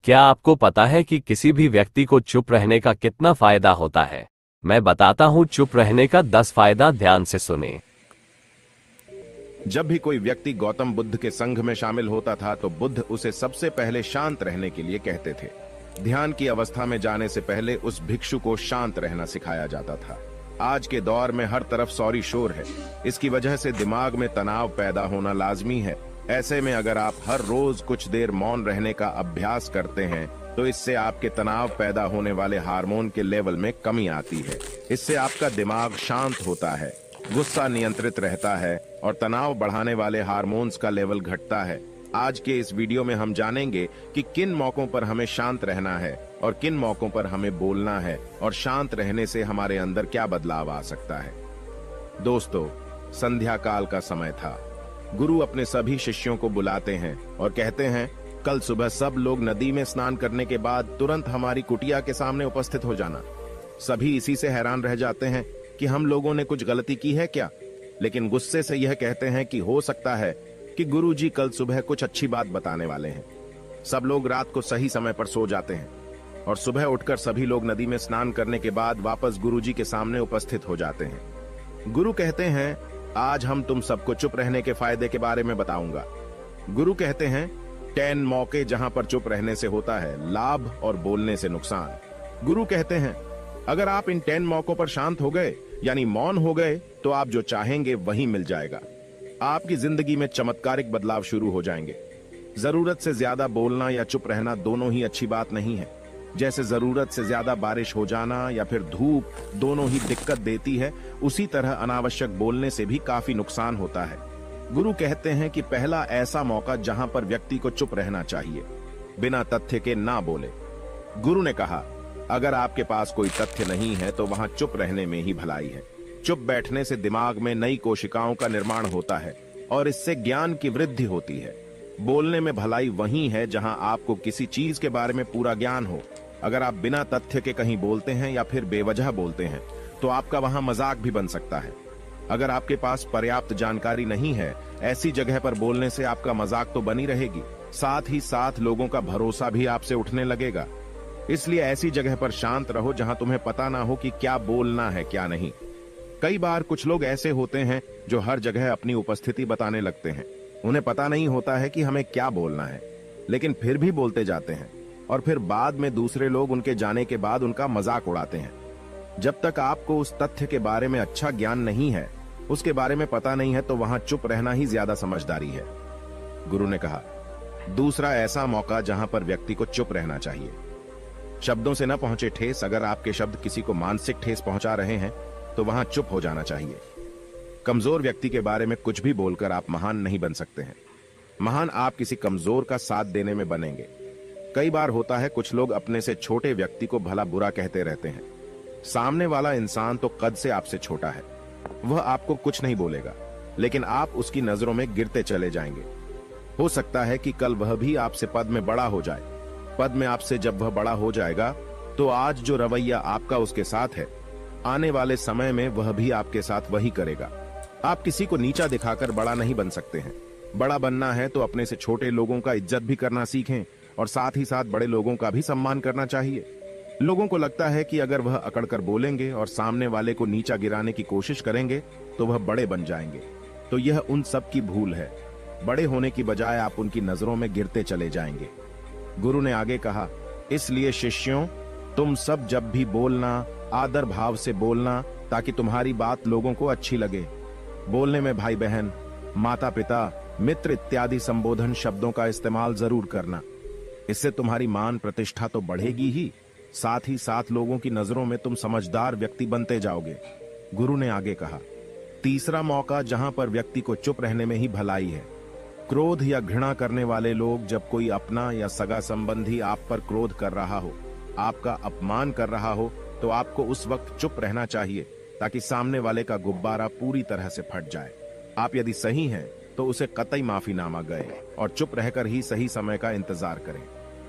क्या आपको पता है कि किसी भी व्यक्ति को चुप रहने का कितना फायदा होता है? मैं बताता हूँ चुप रहने का 10 फायदा, ध्यान से सुने। जब भी कोई व्यक्ति गौतम बुद्ध के संघ में शामिल होता था तो बुद्ध उसे सबसे पहले शांत रहने के लिए कहते थे। ध्यान की अवस्था में जाने से पहले उस भिक्षु को शांत रहना सिखाया जाता था। आज के दौर में हर तरफ सौरी शोर है। इसकी वजह से दिमाग में तनाव पैदा होना लाजमी है। ऐसे में अगर आप हर रोज कुछ देर मौन रहने का अभ्यास करते हैं तो इससे आपके तनाव पैदा होने वाले हार्मोन के लेवल में कमी आती है। इससे आपका दिमाग शांत होता है, गुस्सा नियंत्रित रहता है और तनाव बढ़ाने वाले हार्मोन्स का लेवल घटता है। आज के इस वीडियो में हम जानेंगे कि किन मौकों पर हमें शांत रहना है और किन मौकों पर हमें बोलना है और शांत रहने से हमारे अंदर क्या बदलाव आ सकता है। दोस्तों, संध्या काल का समय था। गुरु अपने सभी शिष्यों को बुलाते हैं और कहते हैं, कल सुबह सब लोग नदी में स्नान करने के बाद तुरंत हमारी कुटिया के सामने उपस्थित हो जाना। सभी इसी से हैरान रह जाते हैं कि हम लोगों ने कुछ गलती की है क्या, लेकिन गुस्से से यह कहते हैं कि हो सकता है कि गुरु जी कल सुबह कुछ अच्छी बात बताने वाले हैं। सब लोग रात को सही समय पर सो जाते हैं और सुबह उठकर सभी लोग नदी में स्नान करने के बाद वापस गुरु जी के सामने उपस्थित हो जाते हैं। गुरु कहते हैं, आज हम तुम सबको चुप रहने के फायदे के बारे में बताऊंगा। गुरु कहते हैं, 10 मौके जहां पर चुप रहने से होता है लाभ और बोलने से नुकसान। गुरु कहते हैं, अगर आप इन 10 मौकों पर शांत हो गए यानी मौन हो गए तो आप जो चाहेंगे वही मिल जाएगा। आपकी जिंदगी में चमत्कारिक बदलाव शुरू हो जाएंगे। जरूरत से ज्यादा बोलना या चुप रहना दोनों ही अच्छी बात नहीं है। जैसे जरूरत से ज्यादा बारिश हो जाना या फिर धूप दोनों ही दिक्कत देती है, उसी तरह अनावश्यक बोलने से भी काफी नुकसान होता है। गुरु कहते हैं कि पहला ऐसा मौका जहां पर व्यक्ति को चुप रहना चाहिए, बिना तथ्य के ना बोले। गुरु ने कहा, अगर आपके पास कोई तथ्य नहीं है तो वहां चुप रहने में ही भलाई है। चुप बैठने से दिमाग में नई कोशिकाओं का निर्माण होता है और इससे ज्ञान की वृद्धि होती है। बोलने में भलाई वही है जहां आपको किसी चीज के बारे में पूरा ज्ञान हो। अगर आप बिना तथ्य के कहीं बोलते हैं या फिर बेवजह बोलते हैं तो आपका वहां मजाक भी बन सकता है। अगर आपके पास पर्याप्त जानकारी नहीं है, ऐसी जगह पर बोलने से आपका मजाक तो बनी रहेगी, साथ ही साथ लोगों का भरोसा भी आपसे उठने लगेगा। इसलिए ऐसी जगह पर शांत रहो जहां तुम्हें पता ना हो कि क्या बोलना है क्या नहीं। कई बार कुछ लोग ऐसे होते हैं जो हर जगह अपनी उपस्थिति बताने लगते हैं। उन्हें पता नहीं होता है कि हमें क्या बोलना है, लेकिन फिर भी बोलते जाते हैं और फिर बाद में दूसरे लोग उनके जाने के बाद उनका मजाक उड़ाते हैं। जब तक आपको उस तथ्य के बारे में अच्छा ज्ञान नहीं है, उसके बारे में पता नहीं है, तो वहां चुप रहना ही ज्यादा समझदारी है। गुरु ने कहा, दूसरा ऐसा मौका जहां पर व्यक्ति को चुप रहना चाहिए। शब्दों से न पहुंचे ठेस, अगर आपके शब्द किसी को मानसिक ठेस पहुंचा रहे हैं तो वहां चुप हो जाना चाहिए। कमजोर व्यक्ति के बारे में कुछ भी बोलकर आप महान नहीं बन सकते हैं। महान आप किसी कमजोर का साथ देने में बनेंगे। कई बार होता है कुछ लोग अपने से छोटे व्यक्ति को भला बुरा कहते रहते हैं। सामने वाला इंसान तो कद से आपसे छोटा है, वह आपको कुछ नहीं बोलेगा, लेकिन आप उसकी नजरों में गिरते चले जाएंगे। हो सकता है कि कल वह भी आपसे पद में बड़ा हो जाए। पद में आपसे जब वह बड़ा हो जाएगा तो आज जो रवैया आपका उसके साथ है, आने वाले समय में वह भी आपके साथ वही करेगा। आप किसी को नीचा दिखाकर बड़ा नहीं बन सकते हैं। बड़ा बनना है तो अपने से छोटे लोगों का इज्जत भी करना सीखें और साथ ही साथ बड़े लोगों का भी सम्मान करना चाहिए। लोगों को लगता है कि अगर वह अकड़कर बोलेंगे और सामने वाले को नीचा गिराने की कोशिश करेंगे तो वह बड़े बन जाएंगे, तो यह उन सब की भूल है। बड़े होने की बजाय आप उनकी नजरों में गिरते चले जाएंगे। गुरु ने आगे कहा, इसलिए शिष्यों, तुम सब जब भी बोलना आदर भाव से बोलना ताकि तुम्हारी बात लोगों को अच्छी लगे। बोलने में भाई बहन, माता पिता, मित्र इत्यादि संबोधन शब्दों का इस्तेमाल जरूर करना। इससे तुम्हारी मान प्रतिष्ठा तो बढ़ेगी ही, साथ ही साथ लोगों की नजरों में तुम समझदार व्यक्ति बनते जाओगे। गुरु ने आगे कहा, तीसरा मौका जहां पर व्यक्ति को चुप रहने में ही भलाई है। क्रोध या घृणा करने वाले लोग, जब कोई अपना या सगा संबंधी आप पर क्रोध कर रहा हो, आपका अपमान कर रहा हो, तो आपको उस वक्त चुप रहना चाहिए ताकि सामने वाले का गुब्बारा पूरी तरह से फट जाए। आप यदि सही हैं तो उसे कतई माफीनामा गए और चुप रहकर ही सही समय का इंतजार करें।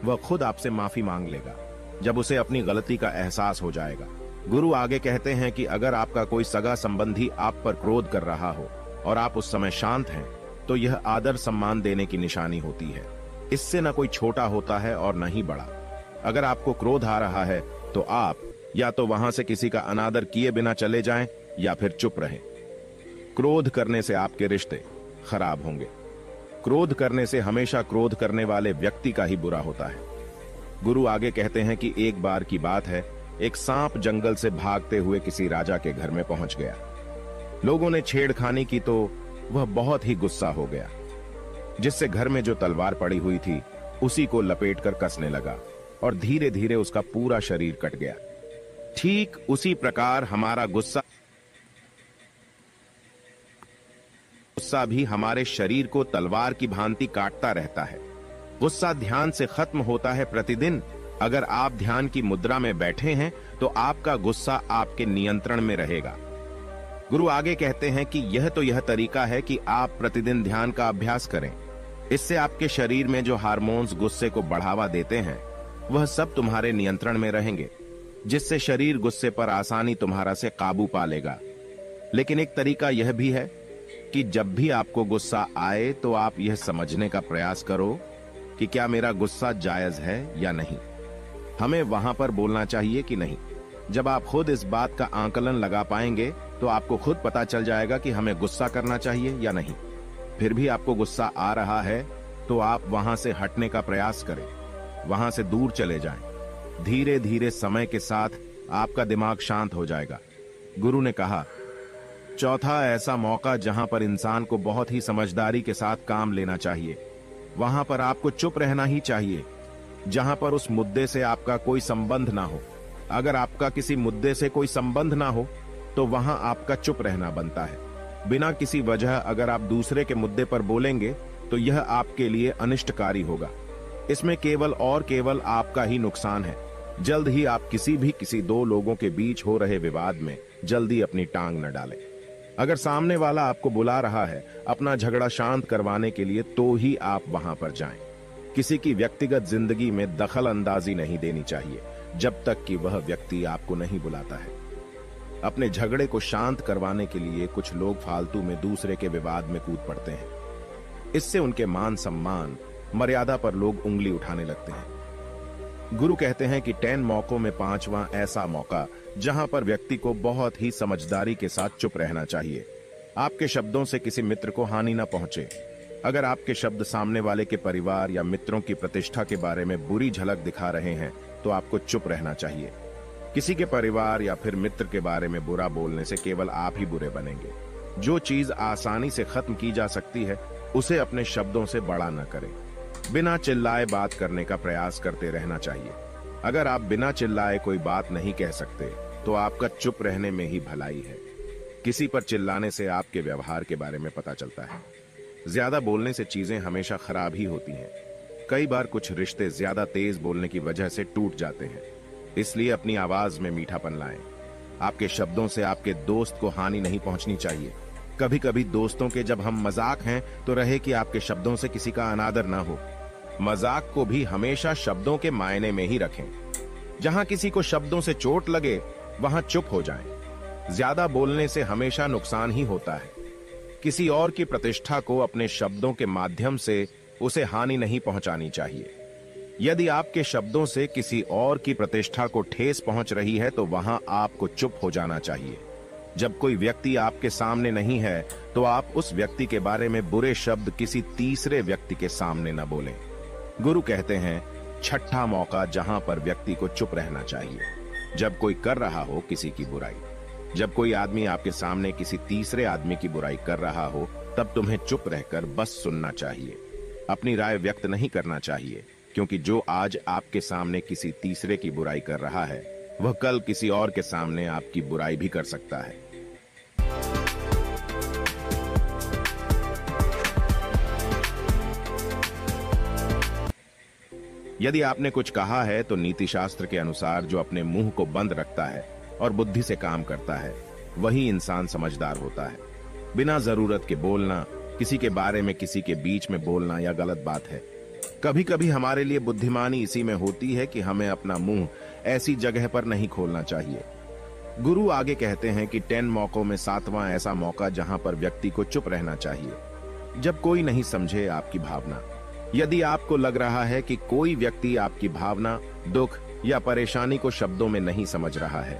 वह खुद आपसे माफी मांग लेगा जब उसे अपनी गलती का एहसास हो जाएगा। गुरु आगे कहते हैं कि अगर आपका कोई सगा संबंधी आप पर क्रोध कर रहा हो और आप उस समय शांत हैं, तो यह आदर सम्मान देने की निशानी होती है। इससे न कोई छोटा होता है और न ही बड़ा। अगर आपको क्रोध आ रहा है तो आप या तो वहां से किसी का अनादर किए बिना चले जाएं या फिर चुप रहें। क्रोध करने से आपके रिश्ते खराब होंगे। क्रोध करने से हमेशा क्रोध करने वाले व्यक्ति का ही बुरा होता है। गुरु आगे कहते हैं कि एक बार की बात है, एक सांप जंगल से भागते हुए किसी राजा के घर में पहुंच गया। लोगों ने छेड़खानी की तो वह बहुत ही गुस्सा हो गया, जिससे घर में जो तलवार पड़ी हुई थी उसी को लपेटकर कसने लगा और धीरे धीरे उसका पूरा शरीर कट गया। ठीक उसी प्रकार हमारा गुस्सा भी हमारे शरीर को तलवार की भांति काटता रहता है। गुस्सा ध्यान से खत्म होता है प्रतिदिन। अगर आप ध्यान की मुद्रा में बैठे हैं तो आपका गुस्सा आपके नियंत्रण में रहेगा। गुरु आगे कहते हैं कि यह तरीका है कि आप प्रतिदिन ध्यान का अभ्यास करें। इससे आपके शरीर में जो हार्मोन्स गुस्से को बढ़ावा देते हैं वह सब तुम्हारे नियंत्रण में रहेंगे, जिससे शरीर गुस्से पर आसानी तुम्हारा से काबू पा लेगा। लेकिन एक तरीका यह भी है कि जब भी आपको गुस्सा आए तो आप यह समझने का प्रयास करो कि क्या मेरा गुस्सा जायज है या नहीं। हमें वहां पर बोलना चाहिए कि नहीं। जब आप खुद इस बात का आकलन लगा पाएंगे तो आपको खुद पता चल जाएगा कि हमें गुस्सा करना चाहिए या नहीं। फिर भी आपको गुस्सा आ रहा है तो आप वहां से हटने का प्रयास करें, वहां से दूर चले जाएं। धीरे धीरे समय के साथ आपका दिमाग शांत हो जाएगा। गुरु ने कहा, चौथा ऐसा मौका जहां पर इंसान को बहुत ही समझदारी के साथ काम लेना चाहिए, वहां पर आपको चुप रहना ही चाहिए, जहां पर उस मुद्दे से आपका कोई संबंध ना हो। अगर आपका किसी मुद्दे से कोई संबंध ना हो तो वहां आपका चुप रहना बनता है। बिना किसी वजह अगर आप दूसरे के मुद्दे पर बोलेंगे तो यह आपके लिए अनिष्टकारी होगा। इसमें केवल और केवल आपका ही नुकसान है। जल्द ही आप किसी दो लोगों के बीच हो रहे विवाद में जल्दी अपनी टांग न डालें। अगर सामने वाला आपको बुला रहा है अपना झगड़ा शांत करवाने के लिए तो ही आप वहां पर जाएं। किसी की व्यक्तिगत जिंदगी में दखल अंदाजी नहीं देनी चाहिए जब तक कि वह व्यक्ति आपको नहीं बुलाता है। अपने झगड़े को शांत करवाने के लिए कुछ लोग फालतू में दूसरे के विवाद में कूद पड़ते हैं। इससे उनके मान सम्मान मर्यादा पर लोग उंगली उठाने लगते हैं। गुरु कहते हैं कि 10 मौकों में 5वां ऐसा मौका जहां पर व्यक्ति को बहुत ही समझदारी के साथ चुप रहना चाहिए। आपके शब्दों से किसी मित्र को हानि न पहुंचे। अगर आपके शब्द सामने वाले के परिवार या मित्रों की प्रतिष्ठा के बारे में बुरी झलक दिखा रहे हैं तो आपको चुप रहना चाहिए। किसी के परिवार या फिर मित्र के बारे में बुरा बोलने से केवल आप ही बुरे बनेंगे। जो चीज आसानी से खत्म की जा सकती है उसे अपने शब्दों से बड़ा न करें। बिना चिल्लाए बात करने का प्रयास करते रहना चाहिए। अगर आप बिना चिल्लाए कोई बात नहीं कह सकते तो आपका चुप रहने में ही भलाई है। किसी पर चिल्लाने से आपके व्यवहार के बारे में पता चलता है। ज्यादा बोलने से चीजें हमेशा खराब ही होती हैं। कई बार कुछ रिश्ते ज्यादा तेज बोलने की वजह से टूट जाते हैं। इसलिए अपनी आवाज में मीठापन लाएं। आपके शब्दों से आपके दोस्त को हानि नहीं पहुंचनी चाहिए। कभी कभी दोस्तों के जब हम मजाक हैं तो रहे कि आपके शब्दों से किसी का अनादर ना हो। मजाक को भी हमेशा शब्दों के मायने में ही रखें। जहां किसी को शब्दों से चोट लगे वहां चुप हो जाएं। ज्यादा बोलने से हमेशा नुकसान ही होता है। किसी और की प्रतिष्ठा को अपने शब्दों के माध्यम से उसे हानि नहीं पहुंचानी चाहिए। यदि आपके शब्दों से किसी और की प्रतिष्ठा को ठेस पहुंच रही है तो वहां आपको चुप हो जाना चाहिए। जब कोई व्यक्ति आपके सामने नहीं है तो आप उस व्यक्ति के बारे में बुरे शब्द किसी तीसरे व्यक्ति के सामने न बोलें। गुरु कहते हैं, छठा मौका जहां पर व्यक्ति को चुप रहना चाहिए, जब कोई कर रहा हो किसी की बुराई। जब कोई आदमी आपके सामने किसी तीसरे आदमी की बुराई कर रहा हो तब तुम्हें चुप रहकर बस सुनना चाहिए। अपनी राय व्यक्त नहीं करना चाहिए, क्योंकि जो आज आपके सामने किसी तीसरे की बुराई कर रहा है वह कल किसी और के सामने आपकी बुराई भी कर सकता है। यदि आपने कुछ कहा है तो नीति शास्त्र के अनुसार जो अपने मुंह को बंद रखता है और बुद्धि से काम करता है वही इंसान समझदार होता है। बिना जरूरत के बोलना, किसी के बारे में किसी के बीच में बोलना यह गलत बात है। कभी कभी हमारे लिए बुद्धिमानी इसी में होती है कि हमें अपना मुंह ऐसी जगह पर नहीं खोलना चाहिए। गुरु आगे कहते हैं कि 10 मौकों में 7वां ऐसा मौका जहां पर व्यक्ति को चुप रहना चाहिए, जब कोई नहीं समझे आपकी भावना यदि आपको लग रहा है कि कोई व्यक्ति आपकी भावना, दुख या परेशानी को शब्दों में नहीं समझ रहा है,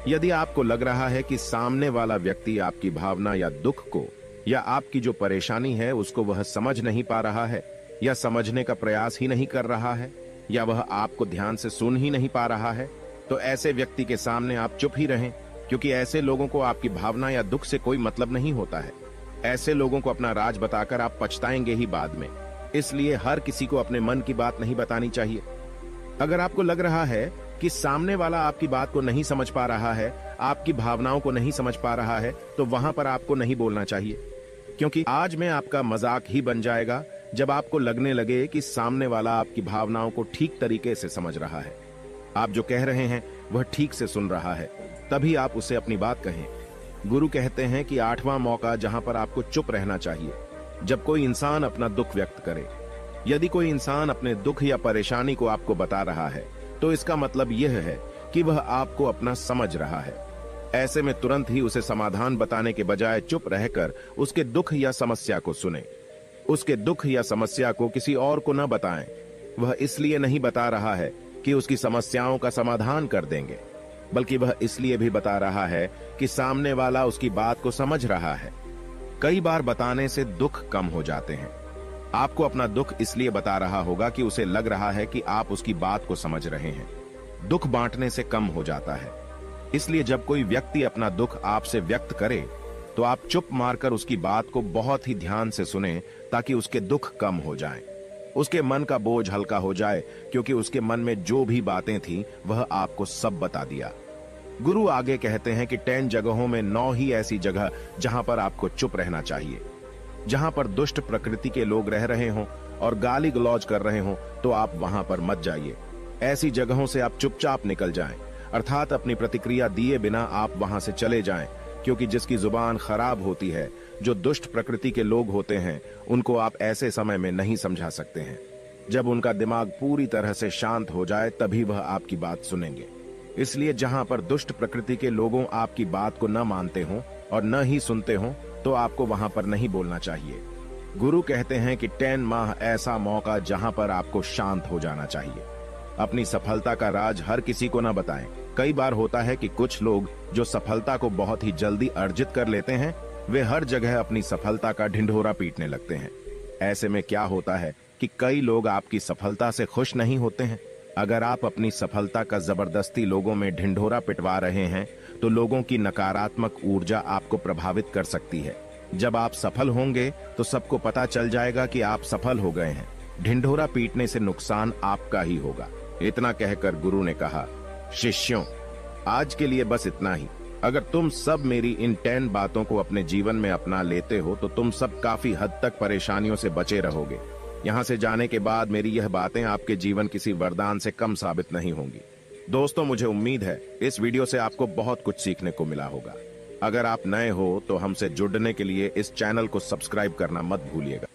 यदि आपको लग रहा है कि सामने वाला व्यक्ति आपकी भावना या दुख को या आपकी जो परेशानी है उसको वह समझ नहीं पा रहा है या समझने का प्रयास ही नहीं कर रहा है या वह आपको ध्यान से सुन ही नहीं पा रहा है, तो ऐसे व्यक्ति के सामने आप चुप ही रहें, क्योंकि ऐसे लोगों को आपकी भावना या दुख से कोई मतलब नहीं होता है। ऐसे लोगों को अपना राज बताकर आप पछताएंगे ही बाद में। इसलिए हर किसी को अपने मन की बात नहीं बतानी चाहिए। अगर आपको लग रहा है कि सामने वाला आपकी बात को नहीं समझ पा रहा है, आपकी भावनाओं को नहीं समझ पा रहा है, तो वहां पर आपको नहीं बोलना चाहिए, क्योंकि आज में आपका मजाक ही बन जाएगा जब आपको लगने लगे कि सामने वाला आपकी भावनाओं को ठीक तरीके से समझ रहा है, आप जो कह रहे हैं वह ठीक से सुन रहा है, तभी आप उसे अपनी बात कहें। गुरु कहते हैं कि 8वां मौका जहां पर आपको चुप रहना चाहिए, जब कोई इंसान अपना दुख व्यक्त करे। यदि कोई इंसान अपने दुख या परेशानी को आपको बता रहा है, तो इसका मतलब यह है कि वह आपको अपना समझ रहा है। ऐसे में तुरंत ही उसे समाधान बताने के बजाय चुप रहकर उसके दुख या समस्या को सुने। उसके दुख या समस्या को किसी और को न बताएं। वह इसलिए नहीं बता रहा है कि उसकी समस्याओं का समाधान कर देंगे, बल्कि वह इसलिए भी बता रहा है कि सामने वाला उसकी बात को समझ रहा है। कई बार बताने से दुख कम हो जाते हैं। आपको अपना दुख इसलिए बता रहा होगा कि उसे लग रहा है कि आप उसकी बात को समझ रहे हैं। दुख बांटने से कम हो जाता है। इसलिए जब कोई व्यक्ति अपना दुख आपसे व्यक्त करे, तो आप चुप मारकर उसकी बात को बहुत ही ध्यान से सुने, ताकि उसके दुख कम हो जाएं। उसके मन का बोझ हल्का हो जाए, क्योंकि उसके मन में जो भी बातें थी वह आपको सब बता दिया। गुरु आगे कहते हैं कि 10 जगहों में 9 ही ऐसी जगह जहां पर आपको चुप रहना चाहिए। जहां पर दुष्ट प्रकृति के लोग रह रहे हों और गाली गलौज कर रहे हों, तो आप वहां पर मत जाइए। ऐसी जगहों से आप चुपचाप निकल जाएं, अर्थात अपनी प्रतिक्रिया दिए बिना आप वहां से चले जाएं, क्योंकि जिसकी जुबान खराब होती है, जो दुष्ट प्रकृति के लोग होते हैं, उनको आप ऐसे समय में नहीं समझा सकते हैं। जब उनका दिमाग पूरी तरह से शांत हो जाए, तभी वह आपकी बात सुनेंगे। इसलिए जहां पर दुष्ट प्रकृति के लोगों आपकी बात को न मानते हों और न ही सुनते हों, तो आपको वहां पर नहीं बोलना चाहिए। गुरु कहते हैं कि 10 माह ऐसा मौका जहां पर आपको शांत हो जाना चाहिए। अपनी सफलता का राज हर किसी को न बताएं। कई बार होता है कि कुछ लोग जो सफलता को बहुत ही जल्दी अर्जित कर लेते हैं, वे हर जगह अपनी सफलता का ढिंढोरा पीटने लगते हैं। ऐसे में क्या होता है कि कई लोग आपकी सफलता से खुश नहीं होते हैं। अगर आप अपनी सफलता का जबरदस्ती लोगों में ढिंढोरा पिटवा रहे हैं, तो लोगों की नकारात्मक ऊर्जा आपको प्रभावित कर सकती है। जब आप सफल होंगे तो सबको पता चल जाएगा कि आप सफल हो गए हैं। ढिंढोरा पीटने से नुकसान आपका ही होगा। इतना कहकर गुरु ने कहा, शिष्यों, आज के लिए बस इतना ही। अगर तुम सब मेरी इन 10 बातों को अपने जीवन में अपना लेते हो, तो तुम सब काफी हद तक परेशानियों से बचे रहोगे। यहाँ से जाने के बाद मेरी यह बातें आपके जीवन किसी वरदान से कम साबित नहीं होंगी। दोस्तों, मुझे उम्मीद है इस वीडियो से आपको बहुत कुछ सीखने को मिला होगा। अगर आप नए हो तो हमसे जुड़ने के लिए इस चैनल को सब्सक्राइब करना मत भूलिएगा।